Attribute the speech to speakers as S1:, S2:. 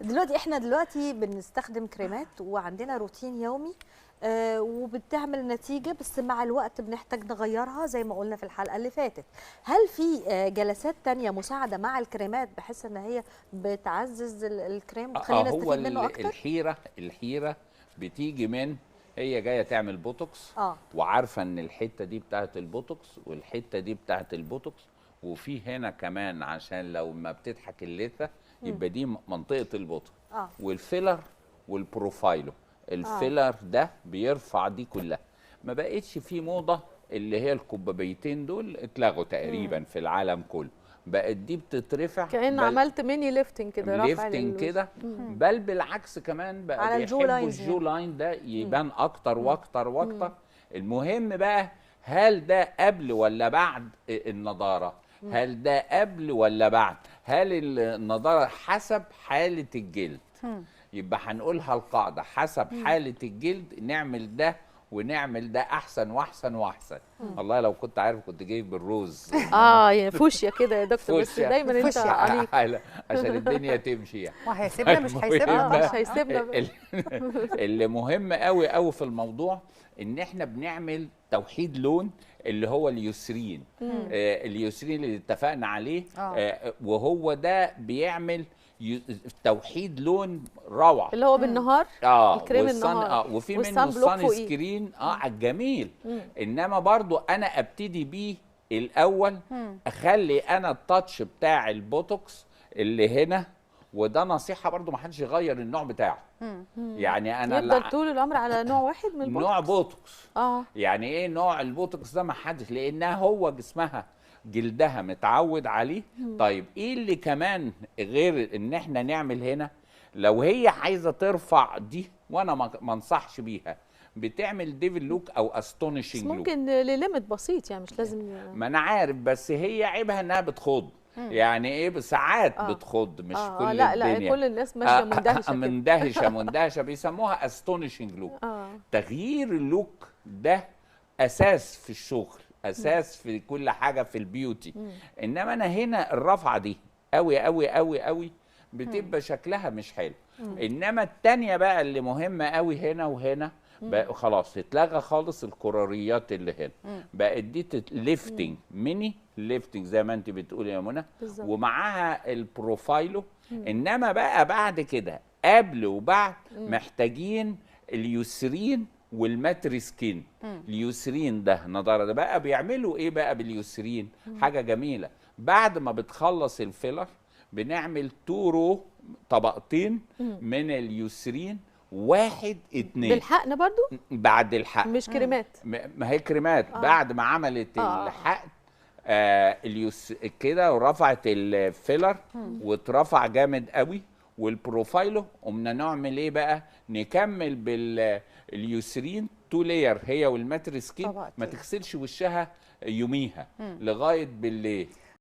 S1: دلوقتي احنا بنستخدم كريمات وعندنا روتين يومي وبتعمل نتيجة، بس مع الوقت بنحتاج نغيرها زي ما قلنا في الحلقة اللي فاتت. هل في جلسات تانية مساعدة مع الكريمات بحيث ان هي بتعزز الكريم وتخلينا نستفيد منه اكتر؟
S2: الحيرة بتيجي من هي جاية تعمل بوتوكس وعارفة ان الحتة دي بتاعت البوتوكس والحتة دي بتاعت البوتوكس، وفي هنا كمان عشان لو ما بتضحك اللثة يبقى دي منطقة البوتوكس والفيلر والبروفايلو. الفيلر ده بيرفع دي كلها. ما بقتش في موضة اللي هي الكوبايتين دول اتلغوا تقريبا في العالم كله، بقت دي بتترفع
S3: كأن عملت ميني ليفتنج كده،
S2: ليفتنج كده، بل بالعكس كمان بقى بيحبوا الجو لاين ده يبان اكتر واكتر واكتر. المهم بقى هل ده قبل ولا بعد النضارة؟ هل ده قبل ولا بعد؟ هل النضارة حسب حالة الجلد؟ يبقى هنقولها القاعدة حسب حالة الجلد نعمل ده ونعمل ده احسن واحسن واحسن. والله لو كنت عارف كنت جايب الروز
S3: يعني فوشيا كده يا دكتور، بس دايما انت
S2: عشان الدنيا تمشي يعني.
S4: وهيسيبنا مش هيسيبنا
S3: مش هيسيبنا.
S2: اللي مهم قوي قوي في الموضوع ان احنا بنعمل توحيد لون اللي هو اليوسرين. اليوسرين اللي اتفقنا عليه وهو ده بيعمل توحيد لون روعه
S3: اللي هو بالنهار الكريم النهار
S2: وفي منه الصن سكرين الجميل. انما برضو انا ابتدي بيه الاول، اخلي انا التاتش بتاع البوتوكس اللي هنا، وده نصيحه برضو ما حدش يغير النوع بتاعه. يعني انا
S3: يفضل طول العمر على نوع واحد من البوتوكس.
S2: نوع بوتوكس يعني ايه نوع البوتوكس ده؟ ما حدش، لانها هو جسمها جلدها متعود عليه. طيب ايه اللي كمان غير ان احنا نعمل هنا؟ لو هي عايزه ترفع دي وانا ما انصحش بيها، بتعمل ديفل لوك او استونيشنج لوك.
S3: ممكن لليميت بسيط يعني، مش لازم.
S2: ما انا عارف، بس هي عيبها انها بتخض. يعني ايه ساعات بتخض، مش كل
S3: لا
S2: الدنيا.
S3: لا كل الناس ماشيه مندهشه
S2: مندهشه بيسموها استونيشنج لوك. تغيير اللوك ده اساس في الشغل، اساس في كل حاجه في البيوتي. انما انا هنا الرفعه دي قوي قوي قوي قوي بتبقى شكلها مش حلو. انما التانية بقى اللي مهمه قوي هنا وهنا بقى خلاص اتلغى خالص الكراريات اللي هنا، بقت دي ليفتنج ميني ليفتنج زي ما انت بتقولي يا منى، ومعاها البروفايلو. انما بقى بعد كده قبل وبعد محتاجين اليوسرين والماتريسكين. اليوسرين ده نضاره ده بقى بيعملوا ايه بقى باليوسرين؟ حاجه جميله. بعد ما بتخلص الفيلر بنعمل تورو طبقتين من اليوسرين، 1 2
S3: بالحقن برضو
S2: بعد الحقن،
S3: مش كريمات.
S2: ما هي كريمات بعد ما عملت الحقن كده ورفعت الفيلر واترفع جامد قوي والبروفايلو، قمنا نعمل ايه بقى؟ نكمل باليوسرين 2 لاير هي والماتريسكين، ما تغسلش وشها يوميها لغايه بالليل.